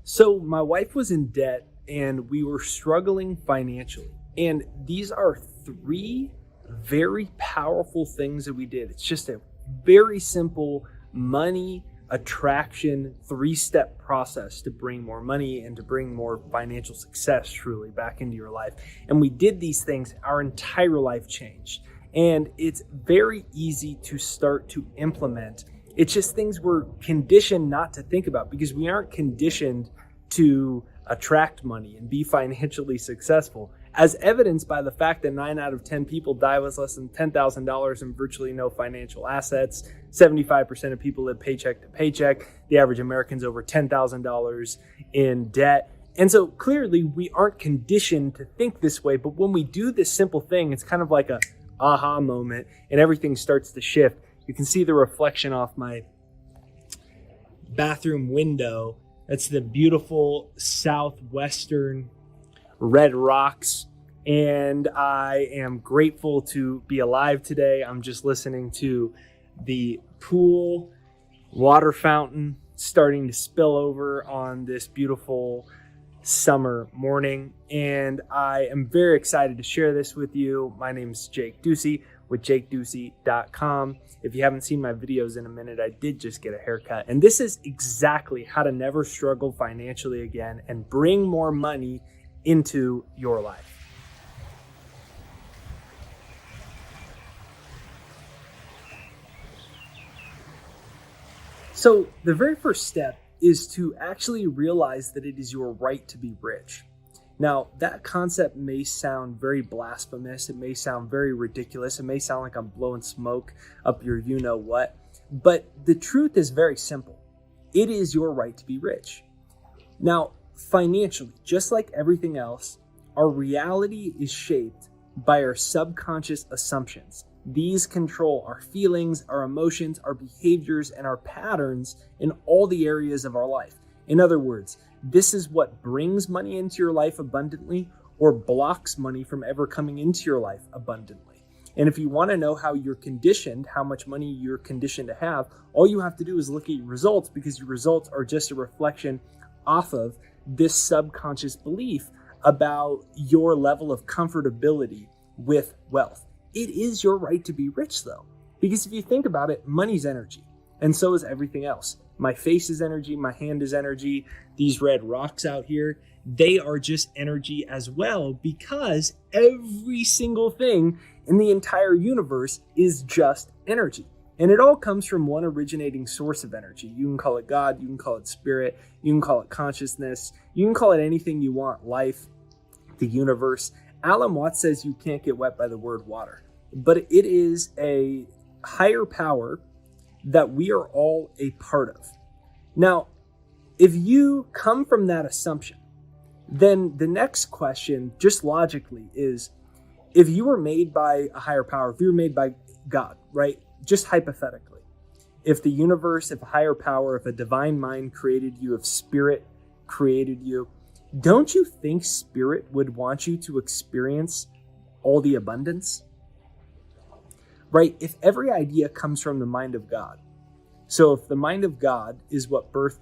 So my wife was in debt and we were struggling financially. And these are three very powerful things that we did. It's just a very simple money attraction 3-step process to bring more money and to bring more financial success truly back into your life. And we did these things, our entire life changed. And it's very easy to start to implement. It's just things we're conditioned not to think about because we aren't conditioned to attract money and be financially successful, as evidenced by the fact that 9 out of 10 people die with less than $10,000 and virtually no financial assets. 75% of people live paycheck to paycheck. The average American's over $10,000 in debt. And so clearly we aren't conditioned to think this way, but when we do this simple thing, it's kind of like a aha moment and everything starts to shift. You can see the reflection off my bathroom window. That's the beautiful southwestern red rocks. And I am grateful to be alive today. I'm just listening to the pool water fountain starting to spill over on this beautiful summer morning. And I am very excited to share this with you. My name is Jake Ducey with jakeducey.com. If you haven't seen my videos in a minute, I did just get a haircut. And this is exactly how to never struggle financially again and bring more money into your life. So the very first step is to actually realize that it is your right to be rich. Now, that concept may sound very blasphemous. It may sound very ridiculous. It may sound like I'm blowing smoke up your you-know-what. But the truth is very simple. It is your right to be rich. Now, financially, just like everything else, our reality is shaped by our subconscious assumptions. These control our feelings, our emotions, our behaviors, and our patterns in all the areas of our life. In other words, this is what brings money into your life abundantly or blocks money from ever coming into your life abundantly. And if you want to know how you're conditioned, how much money you're conditioned to have, all you have to do is look at your results, because your results are just a reflection off of this subconscious belief about your level of comfortability with wealth. It is your right to be rich, though, because if you think about it, money's energy, and so is everything else. My face is energy, my hand is energy, these red rocks out here, they are just energy as well, because every single thing in the entire universe is just energy. And it all comes from one originating source of energy. You can call it God, you can call it spirit, you can call it consciousness, you can call it anything you want, life, the universe. Alan Watts says you can't get wet by the word water, but it is a higher power that we are all a part of. Now, if you come from that assumption, then the next question, just logically, is if you were made by a higher power, if you were made by God, right? Just hypothetically, if the universe, if a higher power, if a divine mind created you, if spirit created you, don't you think spirit would want you to experience all the abundance? Right? If every idea comes from the mind of God. So if the mind of God is what birthed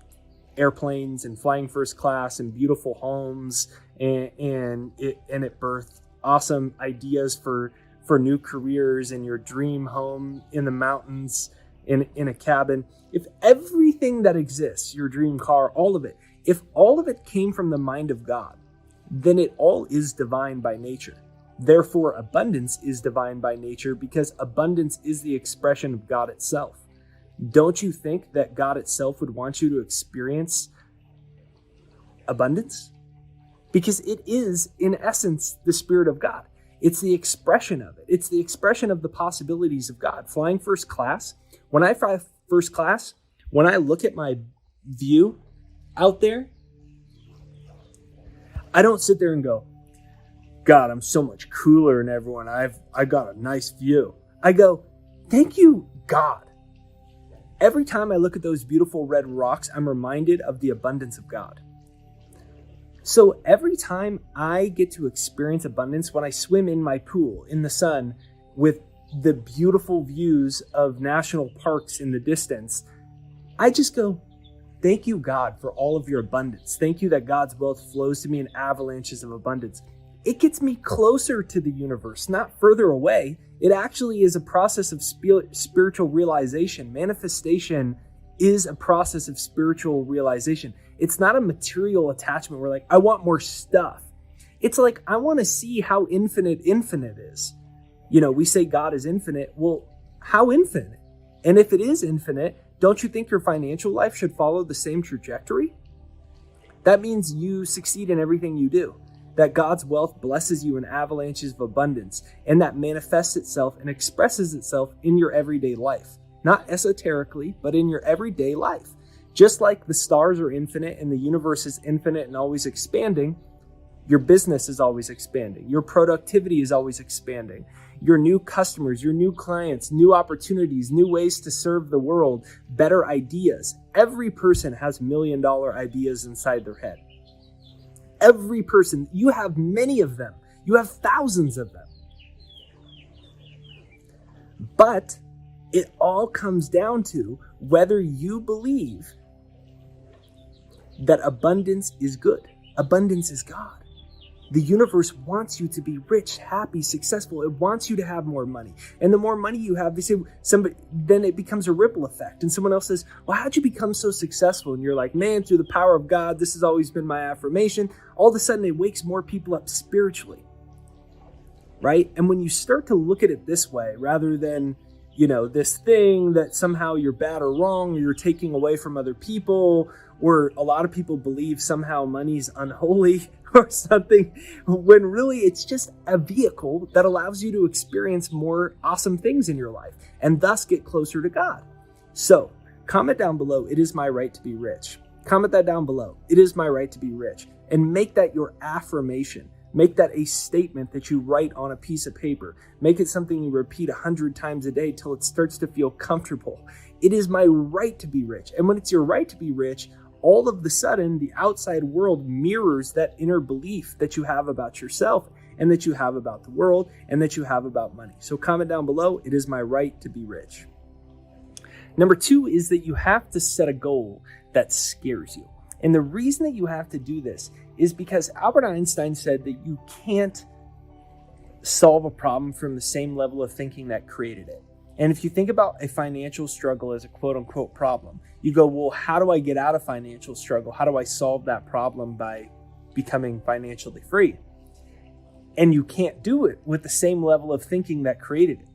airplanes and flying first class and beautiful homes and it birthed awesome ideas for new careers and your dream home in the mountains in a cabin, if everything that exists, your dream car, all of it, if all of it came from the mind of God, then it all is divine by nature. Therefore, abundance is divine by nature, because abundance is the expression of God itself. Don't you think that God itself would want you to experience abundance? Because it is, in essence, the Spirit of God. It's the expression of it. It's the expression of the possibilities of God. Flying first class, when I fly first class, when I look at my view out there, I don't sit there and go, God, I'm so much cooler than everyone. I got a nice view. I go, thank you, God. Every time I look at those beautiful red rocks, I'm reminded of the abundance of God. So every time I get to experience abundance, when I swim in my pool in the sun with the beautiful views of national parks in the distance, I just go, Thank you, God, for all of your abundance. Thank you that God's wealth flows to me in avalanches of abundance. It gets me closer to the universe, not further away. It actually is a process of spiritual realization. Manifestation is a process of spiritual realization. It's not a material attachment where like, I want more stuff. It's like, I want to see how infinite is. We say God is infinite. Well, how infinite? And if it is infinite, don't you think your financial life should follow the same trajectory? That means you succeed in everything you do. That God's wealth blesses you in avalanches of abundance, and that manifests itself and expresses itself in your everyday life. Not esoterically, but in your everyday life. Just like the stars are infinite and the universe is infinite and always expanding, your business is always expanding. Your productivity is always expanding. Your new customers, your new clients, new opportunities, new ways to serve the world, better ideas. Every person has $1 million ideas inside their head. Every person, you have many of them. You have thousands of them. But it all comes down to whether you believe that abundance is good. Abundance is God. The universe wants you to be rich, happy, successful. It wants you to have more money. And the more money you have, they say then it becomes a ripple effect. And someone else says, well, how'd you become so successful? And you're like, man, through the power of God, this has always been my affirmation. All of a sudden it wakes more people up spiritually, right? And when you start to look at it this way, rather than, this thing that somehow you're bad or wrong, or you're taking away from other people, or a lot of people believe somehow money's unholy or something, when really it's just a vehicle that allows you to experience more awesome things in your life and thus get closer to God. So comment down below, it is my right to be rich. Comment that down below, it is my right to be rich. And make that your affirmation. Make that a statement that you write on a piece of paper. Make it something you repeat 100 times a day till it starts to feel comfortable. It is my right to be rich. And when it's your right to be rich, all of the sudden, the outside world mirrors that inner belief that you have about yourself and that you have about the world and that you have about money. So comment down below, it is my right to be rich. Number 2 is that you have to set a goal that scares you. And the reason that you have to do this is because Albert Einstein said that you can't solve a problem from the same level of thinking that created it. And if you think about a financial struggle as a quote unquote problem, you go, well, how do I get out of financial struggle? How do I solve that problem by becoming financially free? And you can't do it with the same level of thinking that created it,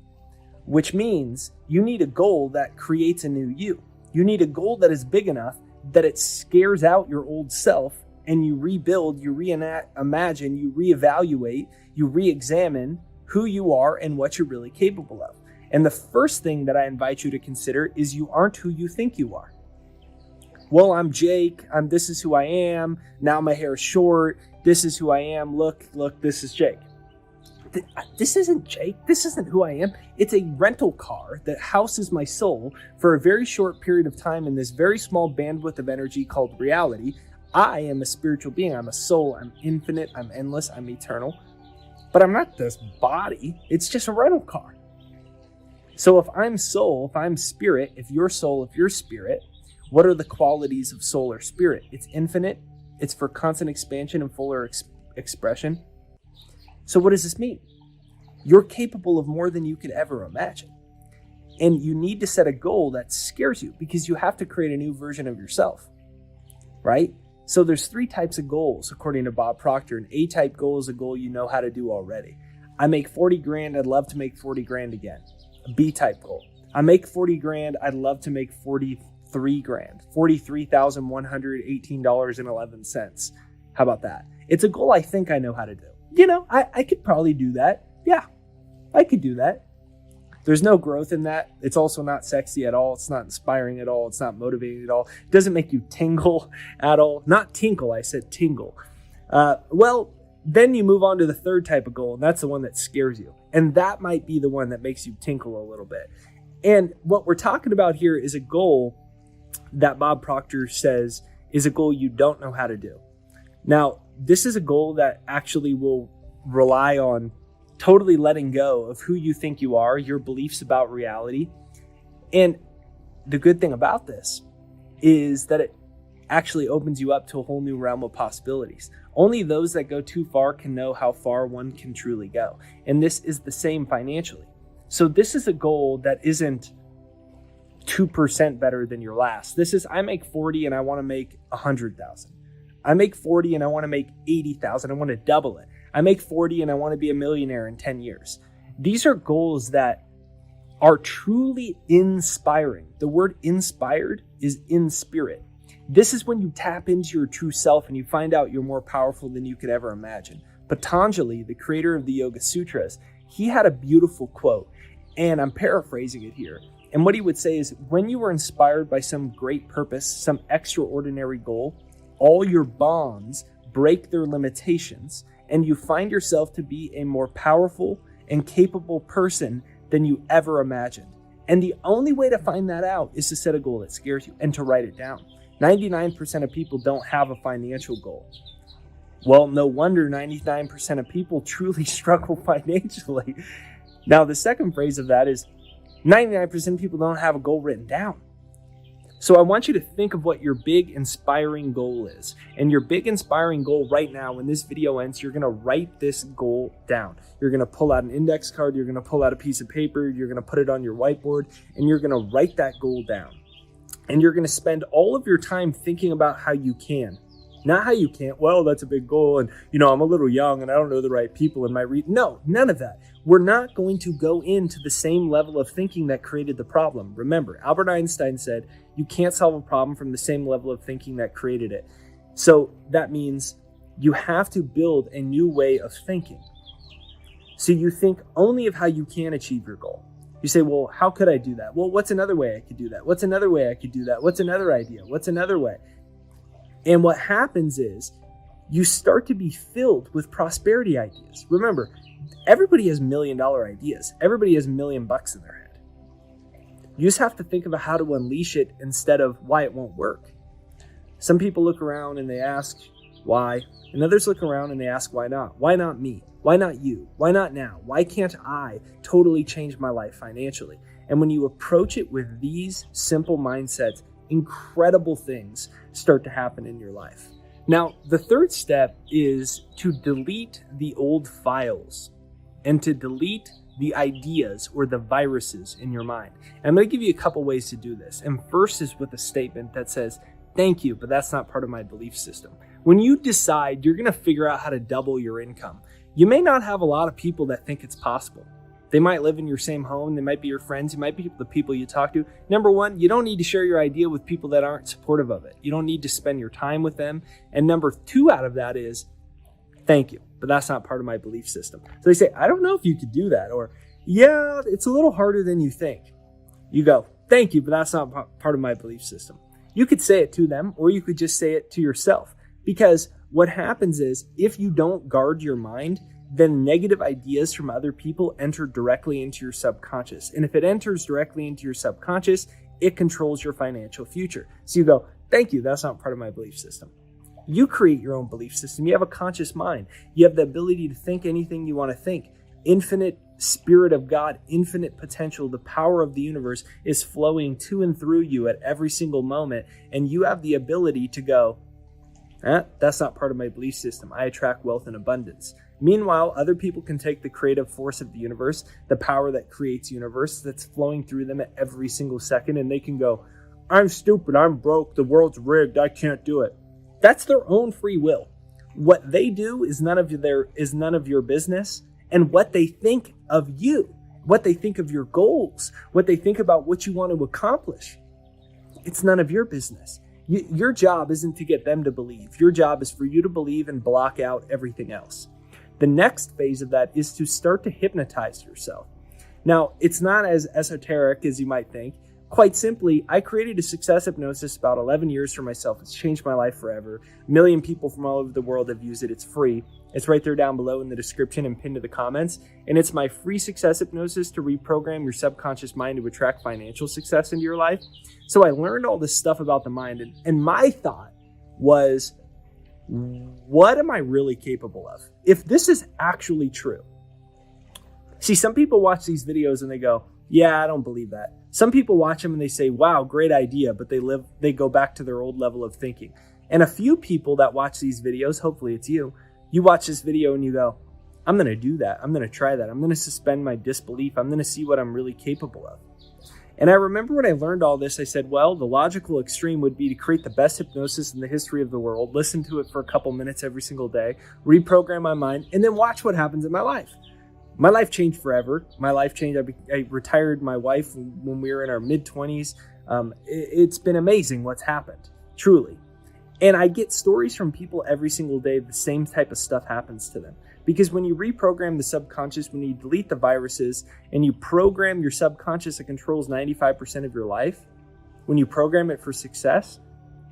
which means you need a goal that creates a new you. You need a goal that is big enough that it scares out your old self, and you rebuild, you reimagine, you reevaluate, you re-examine who you are and what you're really capable of. And the first thing that I invite you to consider is you aren't who you think you are. Well, I'm Jake. This is who I am. Now my hair is short. This is who I am. Look, this is Jake. This isn't Jake. This isn't who I am. It's a rental car that houses my soul for a very short period of time in this very small bandwidth of energy called reality. I am a spiritual being. I'm a soul. I'm infinite. I'm endless. I'm eternal. But I'm not this body. It's just a rental car. So if I'm soul, if I'm spirit, if you're soul, if you're spirit, what are the qualities of soul or spirit? It's infinite. It's for constant expansion and fuller expression. So what does this mean? You're capable of more than you could ever imagine. And you need to set a goal that scares you because you have to create a new version of yourself, right? So there's 3 types of goals, according to Bob Proctor. An A-type goal is a goal you know how to do already. I make 40 grand. I'd love to make 40 grand again. A B-type goal. I make 40 grand. I'd love to make 43 grand. $43,118.11. How about that? It's a goal I think I know how to do. I could probably do that. Yeah, I could do that. There's no growth in that. It's also not sexy at all. It's not inspiring at all. It's not motivating at all. It doesn't make you tingle at all. Not tinkle, I said tingle. Then you move on to the 3rd type of goal, and that's the one that scares you. And that might be the one that makes you tinkle a little bit. And what we're talking about here is a goal that Bob Proctor says is a goal you don't know how to do. Now, this is a goal that actually will rely on totally letting go of who you think you are, your beliefs about reality. And the good thing about this is that actually opens you up to a whole new realm of possibilities. Only those that go too far can know how far one can truly go. And this is the same financially. So this is a goal that isn't 2% better than your last. This is, I make 40 and I want to make 100,000. I make 40 and I want to make 80,000. I want to double it. I make 40 and I want to be a millionaire in 10 years. These are goals that are truly inspiring. The word inspired is in spirit. This is when you tap into your true self and you find out you're more powerful than you could ever imagine. Patanjali, the creator of the Yoga Sutras, he had a beautiful quote, and I'm paraphrasing it here. And what he would say is, when you are inspired by some great purpose, some extraordinary goal, all your bonds break their limitations, and you find yourself to be a more powerful and capable person than you ever imagined. And the only way to find that out is to set a goal that scares you and to write it down. 99% of people don't have a financial goal. Well, no wonder 99% of people truly struggle financially. Now, the second phrase of that is 99% of people don't have a goal written down. So I want you to think of what your big inspiring goal is. And your big inspiring goal right now, when this video ends, you're going to write this goal down. You're going to pull out an index card. You're going to pull out a piece of paper. You're going to put it on your whiteboard, and you're going to write that goal down. And you're going to spend all of your time thinking about how you can. Not how you can't. Well, that's a big goal. And, I'm a little young and I don't know the right people in my No, none of that. We're not going to go into the same level of thinking that created the problem. Remember, Albert Einstein said, you can't solve a problem from the same level of thinking that created it. So that means you have to build a new way of thinking. So you think only of how you can achieve your goal. You say, well, how could I do that? Well, what's another way I could do that? What's another way I could do that? What's another idea? What's another way? And what happens is you start to be filled with prosperity ideas. Remember, everybody has $1 million ideas. Everybody has $1 million in their head. You just have to think about how to unleash it instead of why it won't work. Some people look around and they ask why, and others look around and they ask why not? Why not me? Why not you? Why not now? Why can't I totally change my life financially? And when you approach it with these simple mindsets, incredible things start to happen in your life. Now, the third step is to delete the old files and to delete the ideas or the viruses in your mind. And I'm going to give you a couple ways to do this. And first is with a statement that says, thank you, but that's not part of my belief system. When you decide you're going to figure out how to double your income, you may not have a lot of people that think it's possible. They might live in your same home. They might be your friends. It might be the people you talk to. Number one, you don't need to share your idea with people that aren't supportive of it. You don't need to spend your time with them. And number two out of that is, thank you, but that's not part of my belief system. So they say, I don't know if you could do that. Or, yeah, it's a little harder than you think. You go, thank you, but that's not part of my belief system. You could say it to them, or you could just say it to yourself. Because what happens is, if you don't guard your mind, then negative ideas from other people enter directly into your subconscious. And if it enters directly into your subconscious, it controls your financial future. So you go, thank you, that's not part of my belief system. You create your own belief system. You have a conscious mind. You have the ability to think anything you want to think. Infinite spirit of God, infinite potential, the power of the universe is flowing to and through you at every single moment. And you have the ability to go, that's not part of my belief system. I attract wealth and abundance. Meanwhile, other people can take the creative force of the universe, the power that creates universe that's flowing through them at every single second, and they can go, I'm stupid, I'm broke, the world's rigged, I can't do it. That's their own free will. What they do is none of your business, and what they think of you, what they think of your goals, what they think about what you want to accomplish, it's none of your business. Your job isn't to get them to believe. Your job is for you to believe and block out everything else. The next phase of that is to start to hypnotize yourself. Now, it's not as esoteric as you might think. Quite simply, I created a success hypnosis about 11 years for myself. It's changed my life forever. 1 million people from all over the world have used it. It's free. It's right there down below in the description and pinned to the comments. And it's my free success hypnosis to reprogram your subconscious mind to attract financial success into your life. So I learned all this stuff about the mind. And my thought was, what am I really capable of? If this is actually true. See, some people watch these videos and they go, yeah, I don't believe that. Some people watch them and they say, wow, great idea, but they go back to their old level of thinking. And a few people that watch these videos, hopefully it's you watch this video and you go, I'm going to do that. I'm going to try that. I'm going to suspend my disbelief. I'm going to see what I'm really capable of. And I remember when I learned all this, I said, well, the logical extreme would be to create the best hypnosis in the history of the world, listen to it for a couple minutes every single day, reprogram my mind, and then watch what happens in my life. My life changed forever. My life changed. I retired my wife when we were in our mid-20s. It's been amazing what's happened, truly. And I get stories from people every single day. The same type of stuff happens to them. Because when you reprogram the subconscious, when you delete the viruses and you program your subconscious that controls 95% of your life, when you program it for success,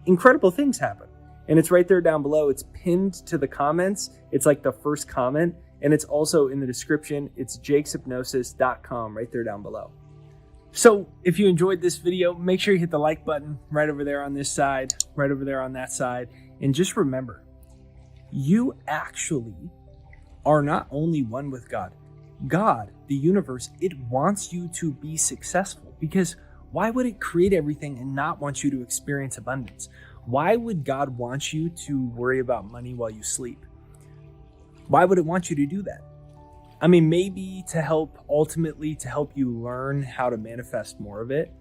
incredible things happen. And it's right there down below. It's pinned to the comments. It's like the first comment. And it's also in the description. It's jakeshypnosis.com right there down below. So if you enjoyed this video, make sure you hit the like button right over there on this side, right over there on that side. And just remember, you actually are not only one with God. God, the universe, it wants you to be successful, because why would it create everything and not want you to experience abundance? Why would God want you to worry about money while you sleep? Why would it want you to do that? I mean, maybe ultimately to help you learn how to manifest more of it,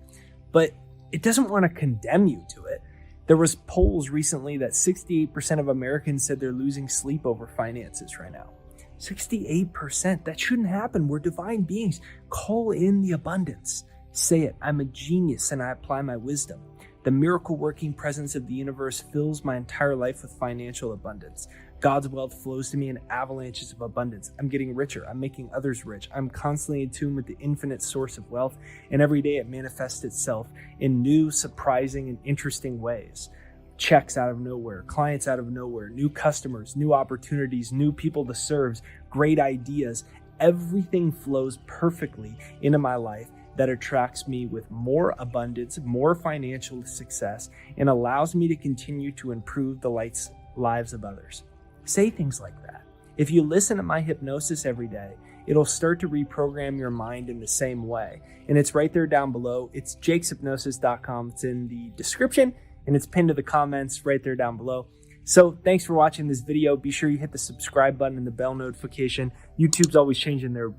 but it doesn't want to condemn you to it. There was polls recently that 68% of Americans said they're losing sleep over finances right now. 68%. That shouldn't happen. We're divine beings. Call in the abundance. Say it. I'm a genius and I apply my wisdom. The miracle working presence of the universe fills my entire life with financial abundance. God's wealth flows to me in avalanches of abundance. I'm getting richer. I'm making others rich. I'm constantly in tune with the infinite source of wealth, and every day it manifests itself in new, surprising, and interesting ways. Checks out of nowhere, clients out of nowhere, new customers, new opportunities, new people to serve, great ideas. Everything flows perfectly into my life that attracts me with more abundance, more financial success, and allows me to continue to improve the lives of others. Say things like that. If you listen to my hypnosis every day, it'll start to reprogram your mind in the same way. And it's right there down below. It's jakeshypnosis.com. It's in the description and it's pinned to the comments right there down below. So thanks for watching this video. Be sure you hit the subscribe button and the bell notification. YouTube's always changing their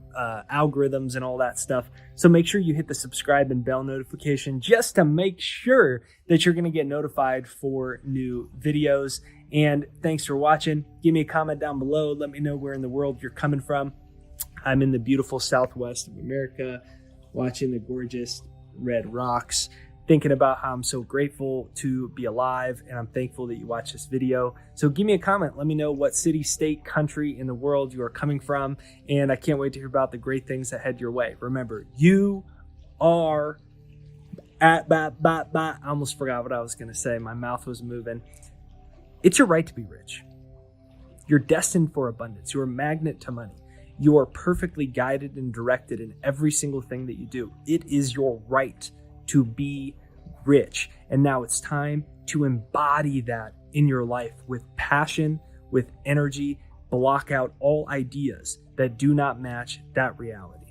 algorithms and all that stuff. So make sure you hit the subscribe and bell notification just to make sure that you're going to get notified for new videos. And thanks for watching. Give me a comment down below. Let me know where in the world you're coming from. I'm in the beautiful Southwest of America, watching the gorgeous red rocks, thinking about how I'm so grateful to be alive, and I'm thankful that you watched this video. So give me a comment. Let me know what city, state, country in the world you are coming from, and I can't wait to hear about the great things that head your way. Remember, you are I almost forgot what I was going to say. My mouth was moving. It's your right to be rich. You're destined for abundance. You're a magnet to money. You are perfectly guided and directed in every single thing that you do. It is your right to be rich. And now it's time to embody that in your life with passion, with energy. Block out all ideas that do not match that reality.